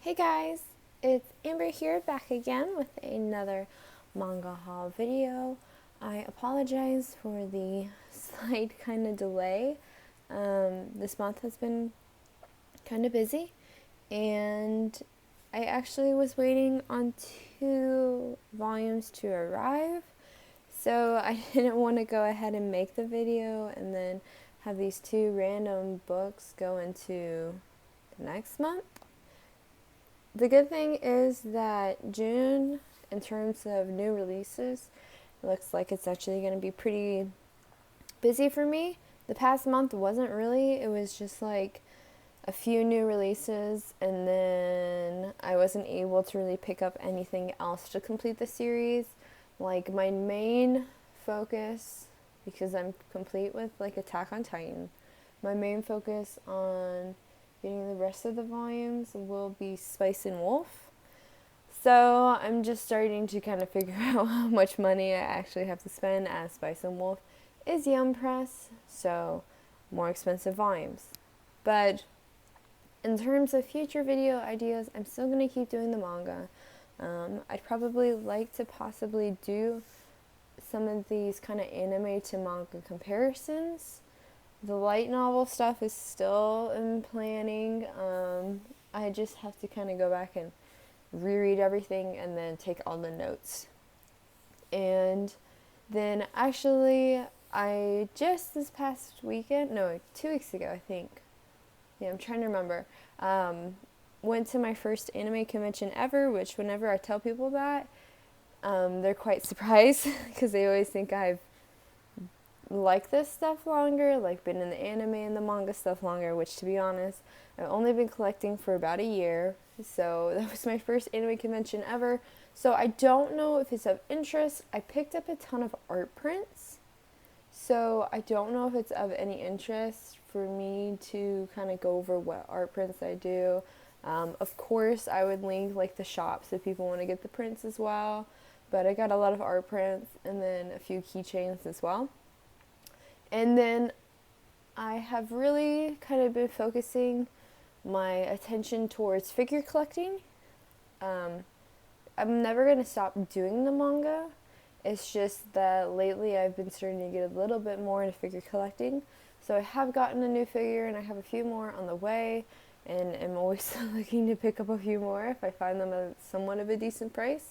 Hey guys, it's Amber here back again with another Manga Haul video. I apologize for the slight kind of delay. This month has been kind of busy, and I actually was waiting on 2 volumes to arrive, so I didn't want to go ahead and make the video and then have these 2 random books go into the next month. The good thing is that June, in terms of new releases, looks like it's actually going to be pretty busy for me. The past month wasn't really. It was just like a few new releases, and then I wasn't able to really pick up anything else to complete the series. Like, my main focus, because I'm complete with like Attack on Titan, my main focus on getting the rest of the volumes will be Spice and Wolf. So I'm just starting to kind of figure out how much money I actually have to spend, as Spice and Wolf is Yum Press, so more expensive volumes. But in terms of future video ideas, I'm still going to keep doing the manga. I'd probably like to possibly do some of these kind of anime to manga comparisons. The light novel stuff is still in planning. I just have to kind of go back and reread everything and then take all the notes. And then actually, I just this past weekend, no, like 2 weeks ago, I think. Yeah, I'm trying to remember. Went to my first anime convention ever, which whenever I tell people that, they're quite surprised because they always think I've like this stuff longer, like been in the anime and the manga stuff longer, which, to be honest, I've only been collecting for about a year. So that was my first anime convention ever. So I don't know if it's of interest. I picked up a ton of art prints, so I don't know if it's of any interest for me to kind of go over what art prints I do. Of course, I would link like the shops if people want to get the prints as well. But I got a lot of art prints and then a few keychains as well. And then I have really kind of been focusing my attention towards figure collecting. I'm never going to stop doing the manga. It's just that lately I've been starting to get a little bit more into figure collecting. So I have gotten a new figure and I have a few more on the way. And I'm always looking to pick up a few more if I find them at somewhat of a decent price.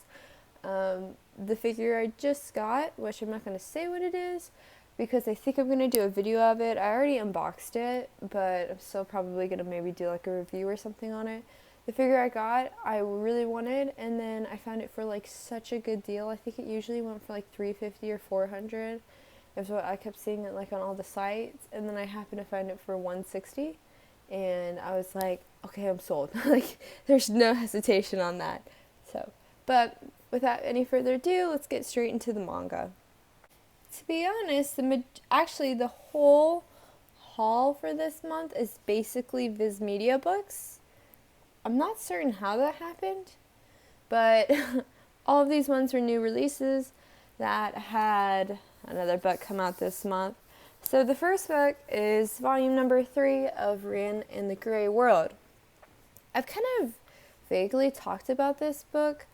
The figure I just got, which I'm not going to say what it is, because I think I'm going to do a video of it. I already unboxed it, but I'm still probably going to maybe do like a review or something on it. The figure I got, I really wanted, and then I found it for like such a good deal. I think it usually went for like $350 or $400. Is what I kept seeing it like on all the sites, and then I happened to find it for $160, and I was like, okay, I'm sold. Like, there's no hesitation on that. So, but without any further ado, let's get straight into the manga. To be honest, the whole haul for this month is basically Viz Media books. I'm not certain how that happened, but all of these ones were new releases that had another book come out this month. So the first book is volume number 3 of Gran and the Grey World. I've kind of vaguely talked about this book.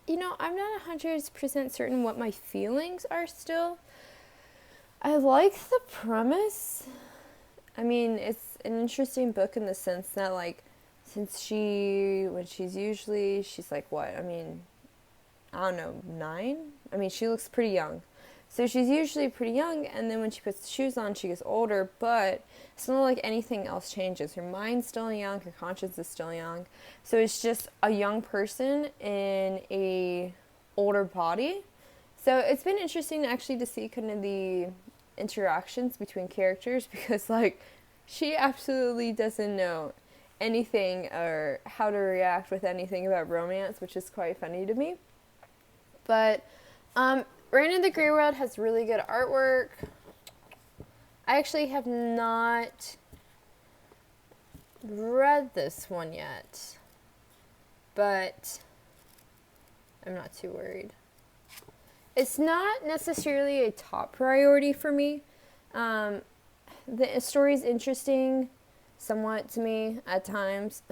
I'm not 100% certain what my feelings are still. I like the premise. I mean, it's an interesting book in the sense that, like, when she's like, what? I mean, I don't know, 9? I mean, she looks pretty young. So she's usually pretty young, and then when she puts the shoes on, she gets older, but it's not like anything else changes. Her mind's still young, her conscience is still young. So it's just a young person in a older body. So it's been interesting actually to see kind of the interactions between characters, because like she absolutely doesn't know anything or how to react with anything about romance, which is quite funny to me. But Gran in the Grey World has really good artwork. I actually have not read this one yet, but I'm not too worried. It's not necessarily a top priority for me. The story's interesting somewhat to me at times.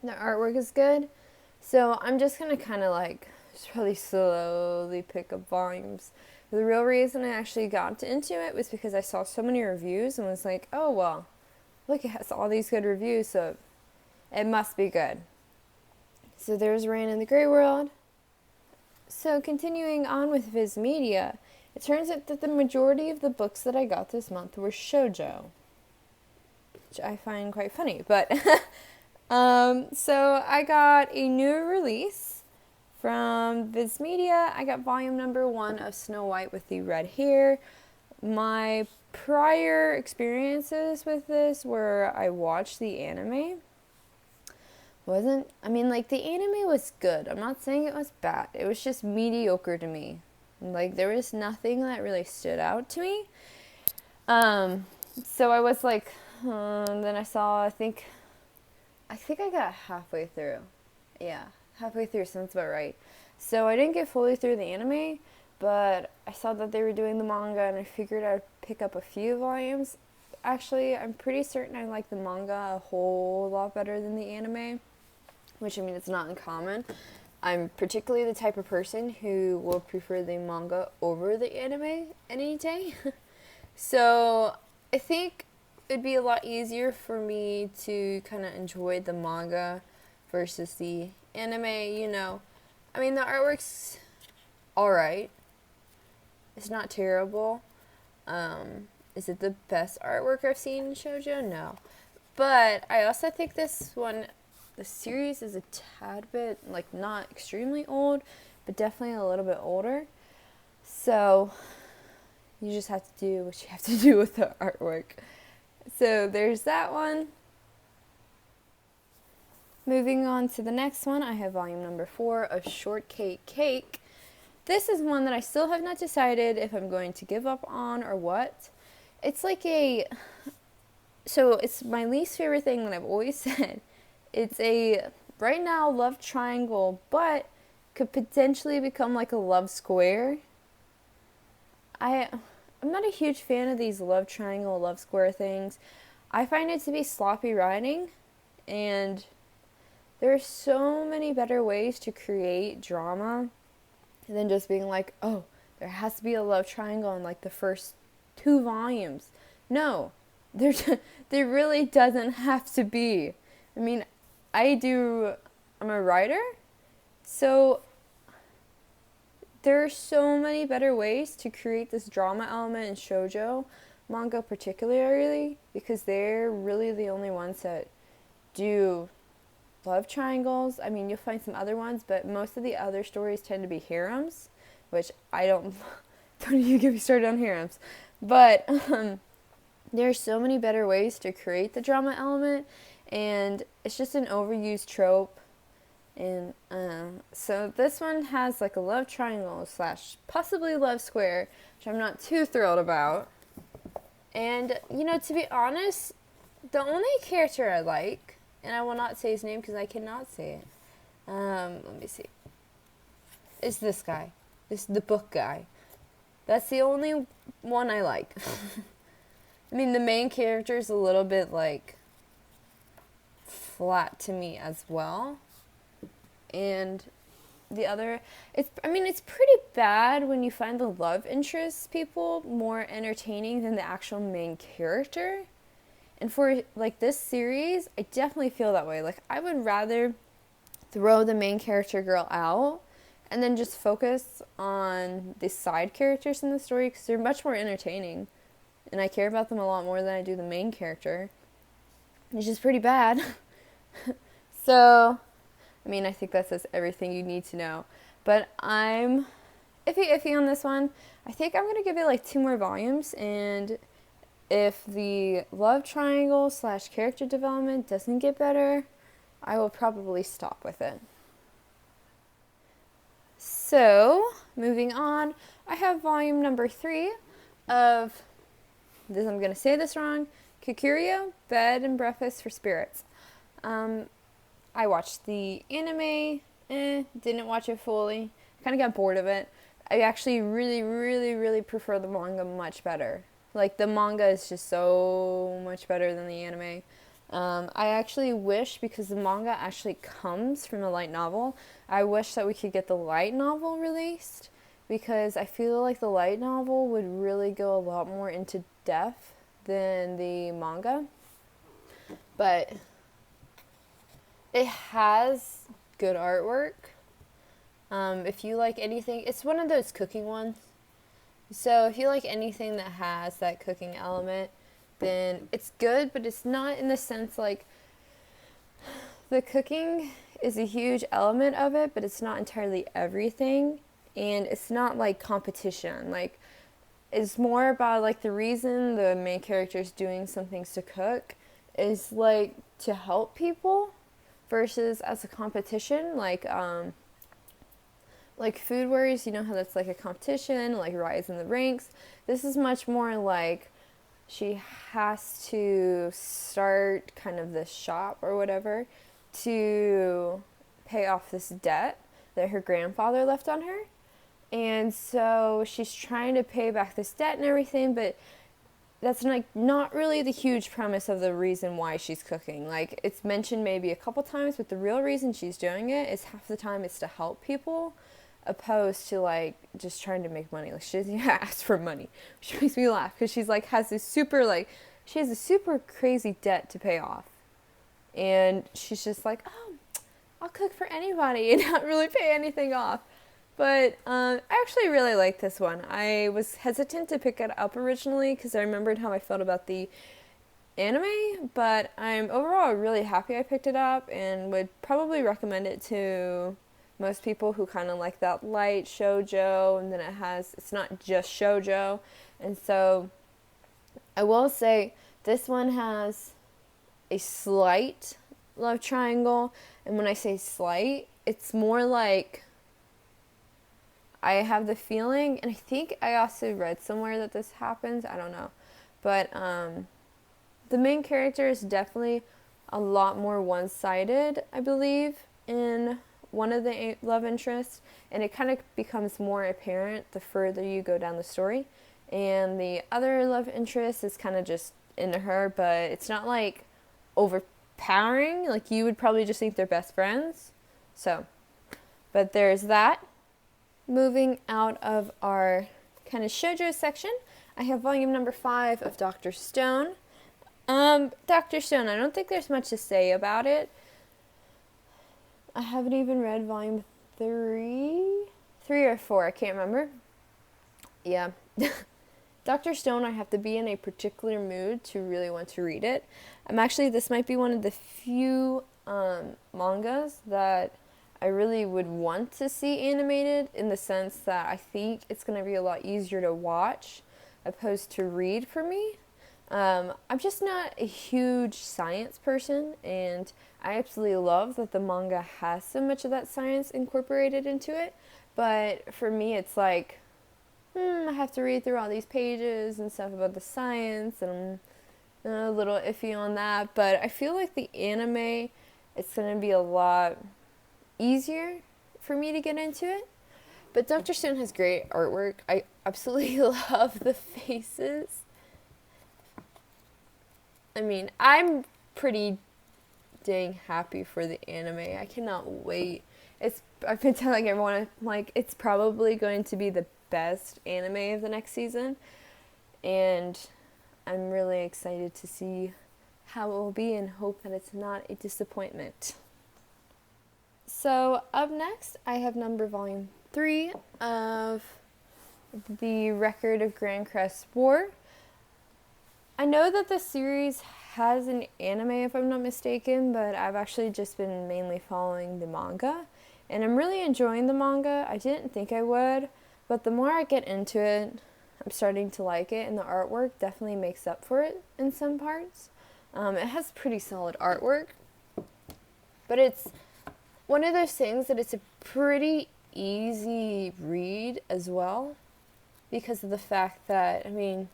The artwork is good. So I'm just going to kind of like just really slowly pick up volumes. The real reason I actually got into it was because I saw so many reviews and was like, oh, well, look, it has all these good reviews, so it must be good. So there's Rain in the Grey World. So continuing on with Viz Media, it turns out that the majority of the books that I got this month were shoujo, which I find quite funny. But so I got a new release from Viz Media. I got volume number 1 of Snow White with the Red Hair. My prior experiences with this were I watched the anime. The anime was good. I'm not saying it was bad. It was just mediocre to me. Like, there was nothing that really stood out to me. So I was like, then I saw, I think I got halfway through. Yeah, halfway through, sounds about right. So I didn't get fully through the anime, but I saw that they were doing the manga, and I figured I'd pick up a few volumes. Actually, I'm pretty certain I like the manga a whole lot better than the anime, which, I mean, it's not uncommon. I'm particularly the type of person who will prefer the manga over the anime any day. So I think it'd be a lot easier for me to kind of enjoy the manga versus the anime, you know. I mean, the artwork's alright. It's not terrible. Is it the best artwork I've seen in shoujo? No. But I also think this one, the series is a tad bit, like, not extremely old, but definitely a little bit older. So you just have to do what you have to do with the artwork. So there's that one. Moving on to the next one, I have volume number 4 of Shortcake Cake. This is one that I still have not decided if I'm going to give up on or what. It's like it's my least favorite thing that I've always said. It's a, right now, love triangle, but could potentially become like a love square. I'm not a huge fan of these love triangle, love square things. I find it to be sloppy writing, and there are so many better ways to create drama than just being like, oh, there has to be a love triangle in like the first 2 volumes. No, there really doesn't have to be. I mean, I'm a writer, so there are so many better ways to create this drama element in shoujo manga particularly, because they're really the only ones that do love triangles. I mean, you'll find some other ones, but most of the other stories tend to be harems, which don't even get me started on harems. But there are so many better ways to create the drama element, and it's just an overused trope. And so this one has like a love triangle / possibly love square, which I'm not too thrilled about. And, you know, to be honest, the only character I like, and I will not say his name because I cannot say it. Let me see. It's this guy. The book guy. That's the only one I like. I mean, the main character is a little bit, like, flat to me as well. And the other, it's pretty bad when you find the love interest people more entertaining than the actual main character. And for, like, this series, I definitely feel that way. Like, I would rather throw the main character girl out and then just focus on the side characters in the story, because they're much more entertaining. And I care about them a lot more than I do the main character, which is pretty bad. So, I mean, I think that says everything you need to know. But I'm iffy on this one. I think I'm going to give it, like, 2 more volumes, and if the love triangle / character development doesn't get better, I will probably stop with it. So, moving on, I have volume number 3 of, I'm going to say this wrong, Kukuri, Bed and Breakfast for Spirits. I watched the anime, didn't watch it fully, kind of got bored of it. I actually really, really, really prefer the manga much better. Like, the manga is just so much better than the anime. I actually wish, because the manga actually comes from the light novel, I wish that we could get the light novel released, because I feel like the light novel would really go a lot more into depth than the manga. But it has good artwork. If you like anything, it's one of those cooking ones. So if you like anything that has that cooking element, then it's good, but it's not in the sense like the cooking is a huge element of it, but it's not entirely everything, and it's not like competition. Like, it's more about like the reason the main character is doing some things to cook is like to help people versus as a competition. Like Food Wars, you know how that's like a competition, like rise in the ranks. This is much more like she has to start kind of this shop or whatever to pay off this debt that her grandfather left on her. And so she's trying to pay back this debt and everything, but that's like not really the huge premise of the reason why she's cooking. Like, it's mentioned maybe a couple times, but the real reason she's doing it is half the time it's to help people, opposed to like just trying to make money. Like, she doesn't even ask for money, which makes me laugh, because she's like she has a super crazy debt to pay off, and she's just like, oh, I'll cook for anybody and not really pay anything off. But I actually really like this one. I was hesitant to pick it up originally because I remembered how I felt about the anime, but I'm overall really happy I picked it up and would probably recommend it to most people who kind of like that light shoujo, and then it's not just shoujo. And so I will say this one has a slight love triangle, and when I say slight, it's more like, I have the feeling, and I think I also read somewhere that this happens, I don't know, but the main character is definitely a lot more one-sided, I believe, in one of the love interests, and it kind of becomes more apparent the further you go down the story. And the other love interest is kind of just into her, but it's not like overpowering. Like, you would probably just think they're best friends. So, but there's that. Moving out of our kind of shoujo section, I have volume number 5 of Dr. Stone. Dr. Stone, I don't think there's much to say about it. I haven't even read volume 3 or 4, I can't remember. Yeah. Dr. Stone, I have to be in a particular mood to really want to read it. This might be one of the few mangas that I really would want to see animated, in the sense that I think it's going to be a lot easier to watch opposed to read for me. I'm just not a huge science person, and I absolutely love that the manga has so much of that science incorporated into it. But for me, it's like, I have to read through all these pages and stuff about the science, and I'm a little iffy on that. But I feel like the anime, it's going to be a lot easier for me to get into it. But Dr. Stone has great artwork. I absolutely love the faces. I mean, I'm pretty dang happy for the anime. I cannot wait. I've been telling everyone, like, it's probably going to be the best anime of the next season, and I'm really excited to see how it will be and hope that it's not a disappointment. So up next, I have volume 3 of the Record of Gran Crest War. I know that the series has an anime, if I'm not mistaken, but I've actually just been mainly following the manga, and I'm really enjoying the manga. I didn't think I would, but the more I get into it, I'm starting to like it, and the artwork definitely makes up for it in some parts. It has pretty solid artwork, but it's one of those things that it's a pretty easy read as well, because of the fact that, I mean,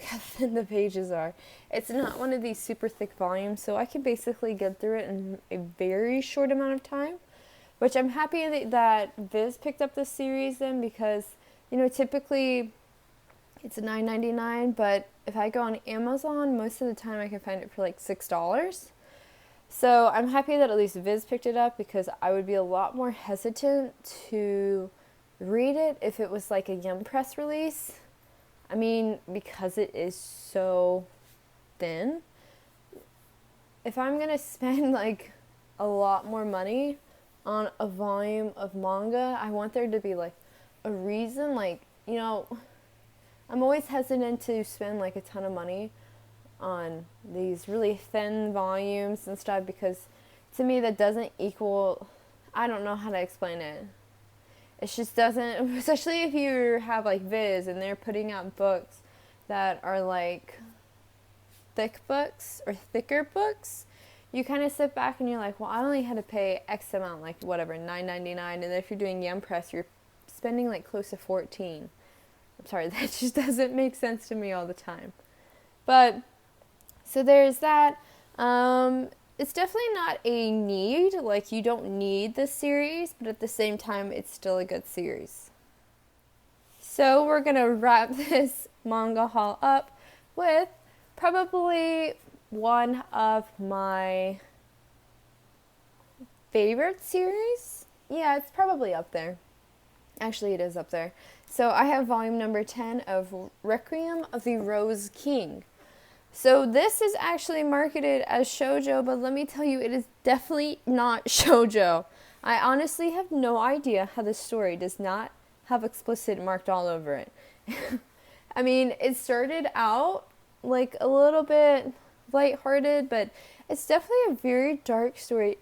how thin the pages are. It's not one of these super thick volumes, so I can basically get through it in a very short amount of time, which I'm happy that Viz picked up this series then, because, typically It's $9.99, but if I go on Amazon, most of the time I can find it for like $6. So I'm happy that at least Viz picked it up, because I would be a lot more hesitant to read it if it was like a Yum Press release. I mean, because it is so thin. If I'm going to spend like a lot more money on a volume of manga, I want there to be like a reason. Like, you know, I'm always hesitant to spend like a ton of money on these really thin volumes and stuff, because to me that doesn't equal, I don't know how to explain it. It just doesn't, especially if you have like Viz and they're putting out books that are like thick books or thicker books. You kind of sit back and you're like, well, I only had to pay X amount, like whatever, $9.99, and then if you're doing Yum Press, you're spending like close to $14. I'm sorry, that just doesn't make sense to me all the time. But so there's that. It's definitely not a need. Like, you don't need this series, but at the same time, it's still a good series. So we're going to wrap this manga haul up with probably one of my favorite series. Yeah, it's probably up there. Actually, it is up there. So I have volume number 10 of Requiem of the Rose King. So this is actually marketed as shoujo, but let me tell you, it is definitely not shoujo. I honestly have no idea how this story does not have explicit marked all over it. I mean, it started out like a little bit lighthearted, but it's definitely a very dark story,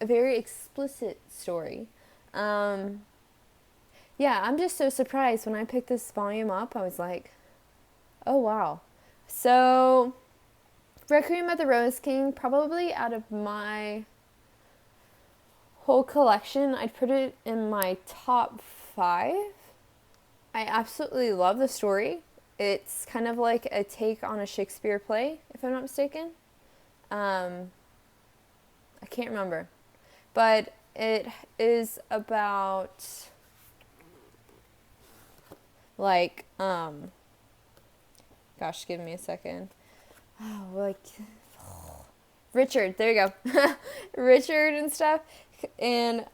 a very explicit story. Yeah, I'm just so surprised when I picked this volume up. I was like, oh wow. So, Requiem of the Rose King, probably out of my whole collection, I'd put it in my top 5. I absolutely love the story. It's kind of like a take on a Shakespeare play, if I'm not mistaken. I can't remember. But it is about, like, gosh, give me a second. Oh, like, Richard, there you go. Richard and stuff. And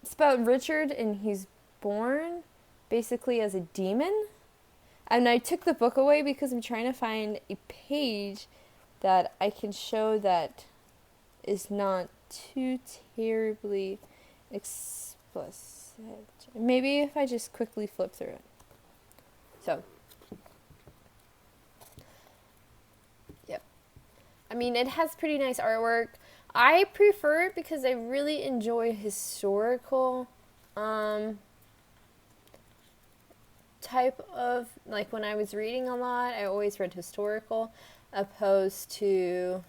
it's about Richard, and he's born basically as a demon. And I took the book away because I'm trying to find a page that I can show that is not too terribly explicit. Maybe if I just quickly flip through it. So, yep. I mean, it has pretty nice artwork. I prefer it because I really enjoy historical type of, like, when I was reading a lot, I always read historical opposed to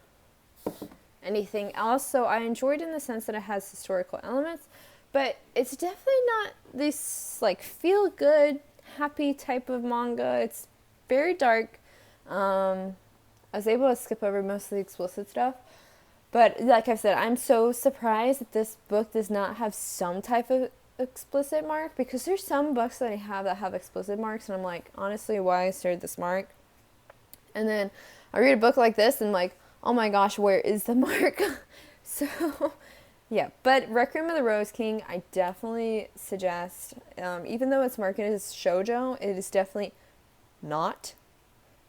anything else. So I enjoyed it in the sense that it has historical elements, but it's definitely not this like feel good, happy type of manga. It's very dark. I was able to skip over most of the explicit stuff, but like I said, I'm so surprised that this book does not have some type of explicit mark, because there's some books that I have that have explicit marks, and I'm like, honestly, why is there this mark? And then I read a book like this and like, oh my gosh, where is the mark? So yeah, but Requiem of the Rose King, I definitely suggest, even though it's marketed as shoujo, it is definitely not.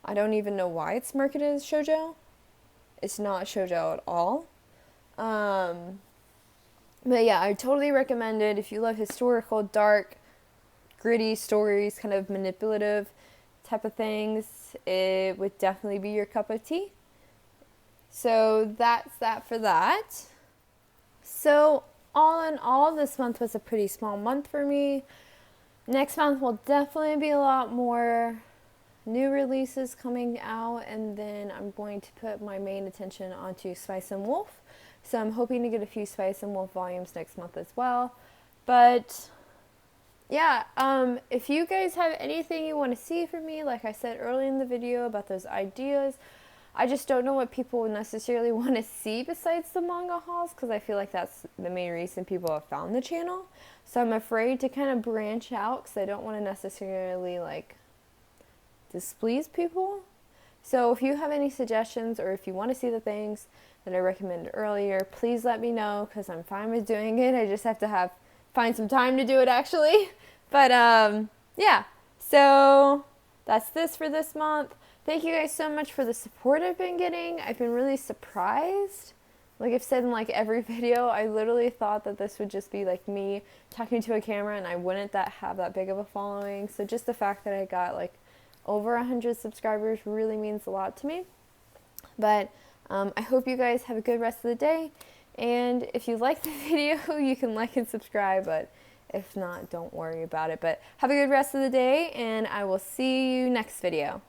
I don't even know why it's marketed as shoujo. It's not shoujo at all. But yeah, I totally recommend it if you love historical, dark, gritty stories, kind of manipulative type of things. It would definitely be your cup of tea. So that's that for that. So all in all, this month was a pretty small month for me. Next month will definitely be a lot more new releases coming out, and then I'm going to put my main attention onto Spice and Wolf. So I'm hoping to get a few Spice and Wolf volumes next month as well. But yeah, if you guys have anything you want to see from me, like I said earlier in the video about those ideas, I just don't know what people necessarily want to see besides the manga hauls, because I feel like that's the main reason people have found the channel. So I'm afraid to kind of branch out, because I don't want to necessarily like displease people. So if you have any suggestions, or if you want to see the things that I recommended earlier, please let me know, because I'm fine with doing it. I just have to find some time to do it, actually. But yeah, so that's this for this month. Thank you guys so much for the support I've been getting. I've been really surprised. Like I've said in like every video, I literally thought that this would just be like me talking to a camera and I wouldn't have that big of a following. So just the fact that I got like over 100 subscribers really means a lot to me. But I hope you guys have a good rest of the day. And if you like the video, you can like and subscribe, but if not, don't worry about it. But have a good rest of the day, and I will see you next video.